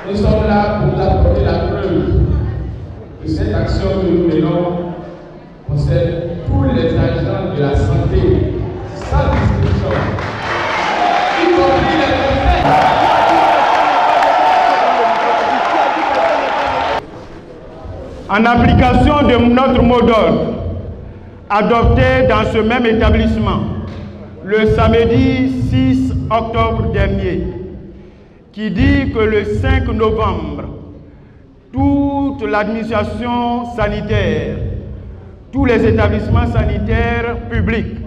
Nous sommes là pour vous apporter la preuve que cette action que nous menons concerne tous les agents de la santé, sans distinction, y compris les médecins. En application de notre mot d'ordre, adopté dans ce même établissement le samedi 6 octobre dernier, qui dit que le 5 novembre, toute l'administration sanitaire, tous les établissements sanitaires publics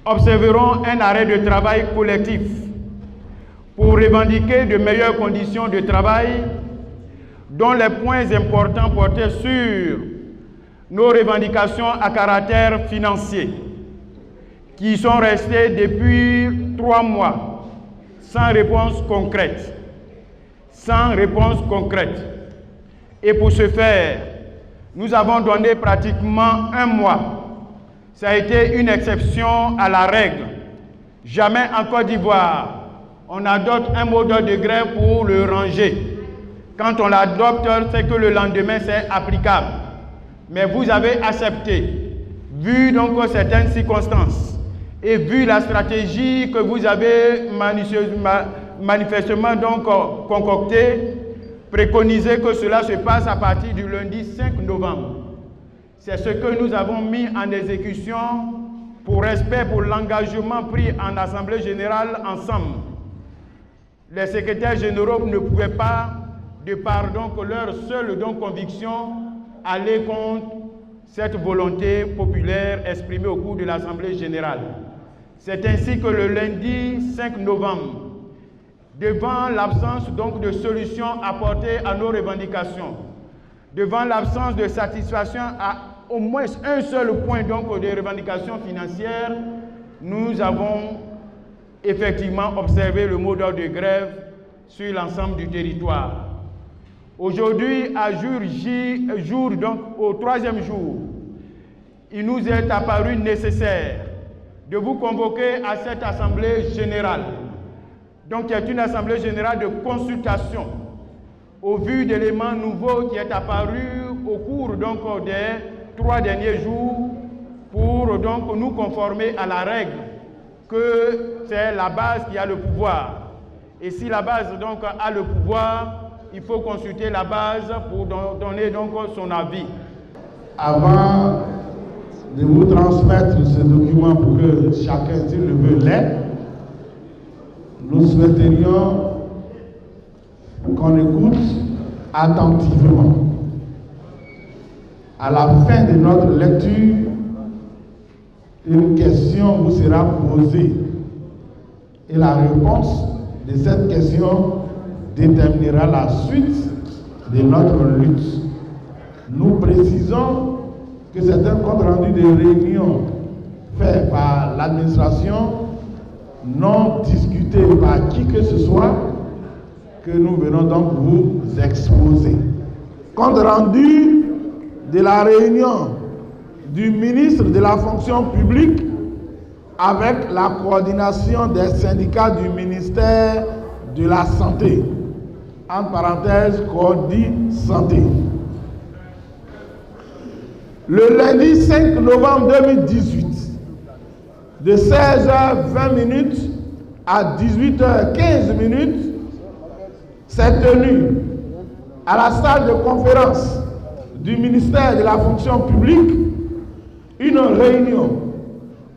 observeront un arrêt de travail collectif pour revendiquer de meilleures conditions de travail, dont les points importants portaient sur nos revendications à caractère financier, qui sont restées depuis 3 mois sans réponse concrète. Et pour ce faire, nous avons donné pratiquement 1 mois. Ça a été une exception à la règle. Jamais en Côte d'Ivoire, on adopte un mot d'ordre de grève pour le ranger. Quand on l'adopte, c'est que le lendemain, c'est applicable. Mais vous avez accepté, vu donc certaines circonstances et vu la stratégie que vous avez manifestement donc concoctée, préconisé que cela se passe à partir du lundi 5 novembre. C'est ce que nous avons mis en exécution pour respect pour l'engagement pris en Assemblée générale ensemble. Les secrétaires généraux ne pouvaient pas, de par donc leur seule conviction, aller contre cette volonté populaire exprimée au cours de l'Assemblée générale. C'est ainsi que le lundi 5 novembre, devant l'absence donc de solutions apportées à nos revendications, devant l'absence de satisfaction à au moins un seul point donc de revendications financières, nous avons effectivement observé le mot d'ordre de grève sur l'ensemble du territoire. Aujourd'hui, à jour, donc au 3e jour, il nous est apparu nécessaire de vous convoquer à cette assemblée générale. Donc, il y a une assemblée générale de consultation au vu d'éléments nouveaux qui est apparu au cours donc des 3 derniers jours pour donc nous conformer à la règle que c'est la base qui a le pouvoir. Et si la base donc a le pouvoir, il faut consulter la base pour donner donc son avis. Avant de vous transmettre ce document pour que chacun, s'il le veut, l'ait, nous souhaiterions qu'on écoute attentivement. À la fin de notre lecture, une question vous sera posée et la réponse de cette question déterminera la suite de notre lutte. Nous précisons que c'est un compte rendu de réunion fait par l'administration, non discuté par qui que ce soit, que nous venons donc vous exposer. Compte rendu de la réunion du ministre de la fonction publique avec la coordination des syndicats du ministère de la Santé, entre parenthèses, Coordi Santé. Le lundi 5 novembre 2018, de 16h20 à 18h15, s'est tenu à la salle de conférence du ministère de la fonction publique une réunion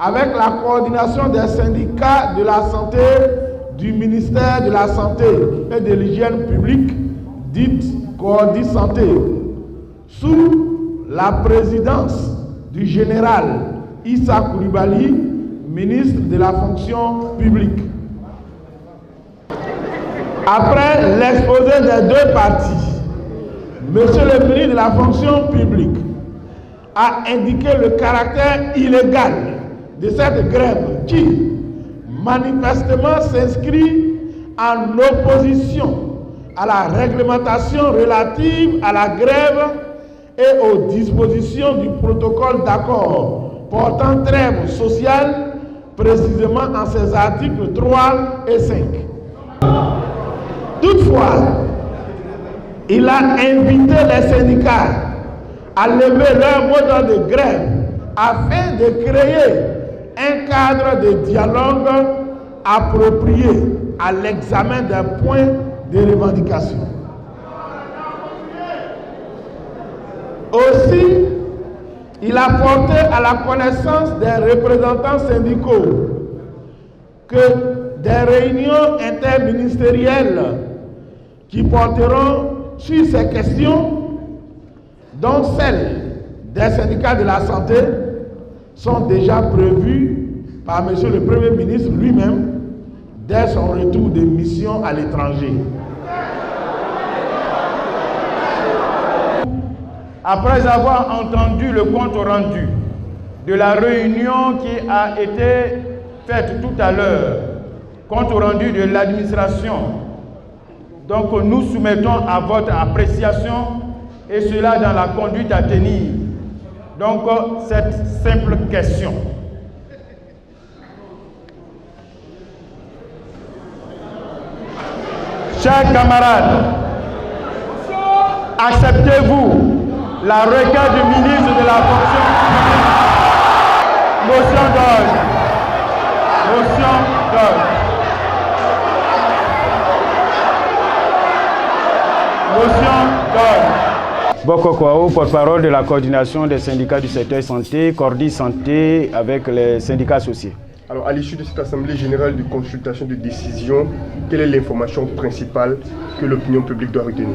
avec la coordination des syndicats de la santé du ministère de la Santé et de l'Hygiène publique, dite Coordi Santé, sous la présidence du général Issa Coulibaly, ministre de la fonction publique. Après l'exposé des 2 parties, Monsieur le ministre de la fonction publique a indiqué le caractère illégal de cette grève qui, manifestement, s'inscrit en opposition à la réglementation relative à la grève et aux dispositions du protocole d'accord portant trêve sociale, précisément en ses articles 3 et 5. Toutes Toutefois, il a invité les syndicats à lever leur mot d'ordre de grève afin de créer un cadre de dialogue approprié à l'examen d'un point de revendication. Aussi, il a porté à la connaissance des représentants syndicaux que des réunions interministérielles qui porteront sur ces questions, dont celles des syndicats de la santé, sont déjà prévues par M. le Premier ministre lui-même dès son retour de mission à l'étranger. Après avoir entendu le compte rendu de la réunion qui a été faite tout à l'heure, compte rendu de l'administration, donc nous soumettons à votre appréciation et cela dans la conduite à tenir. Donc cette simple question. Chers camarades, acceptez-vous la requête du ministre de la fonction publique? Motion d'ordre. Motion d'ordre. Motion d'ordre. Boko Kwao, porte-parole de la coordination des syndicats du secteur santé, Cordi Santé, avec les syndicats associés. Alors, à l'issue de cette assemblée générale de consultation de décision, quelle est l'information principale que l'opinion publique doit retenir?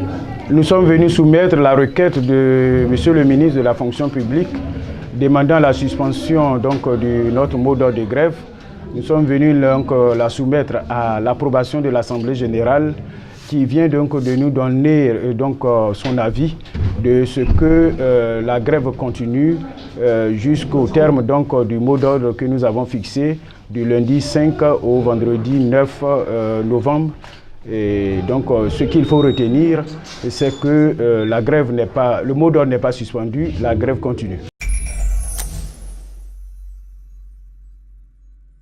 Nous sommes venus soumettre la requête de M. le ministre de la fonction publique demandant la suspension de notre mot d'ordre de grève. Nous sommes venus la soumettre à l'approbation de l'assemblée générale qui vient donc de nous donner son avis de ce que la grève continue jusqu'au terme du mot d'ordre que nous avons fixé du lundi 5 au vendredi 9 novembre. Et donc ce qu'il faut retenir, c'est que la grève n'est pas, le mot d'ordre n'est pas suspendu, la grève continue.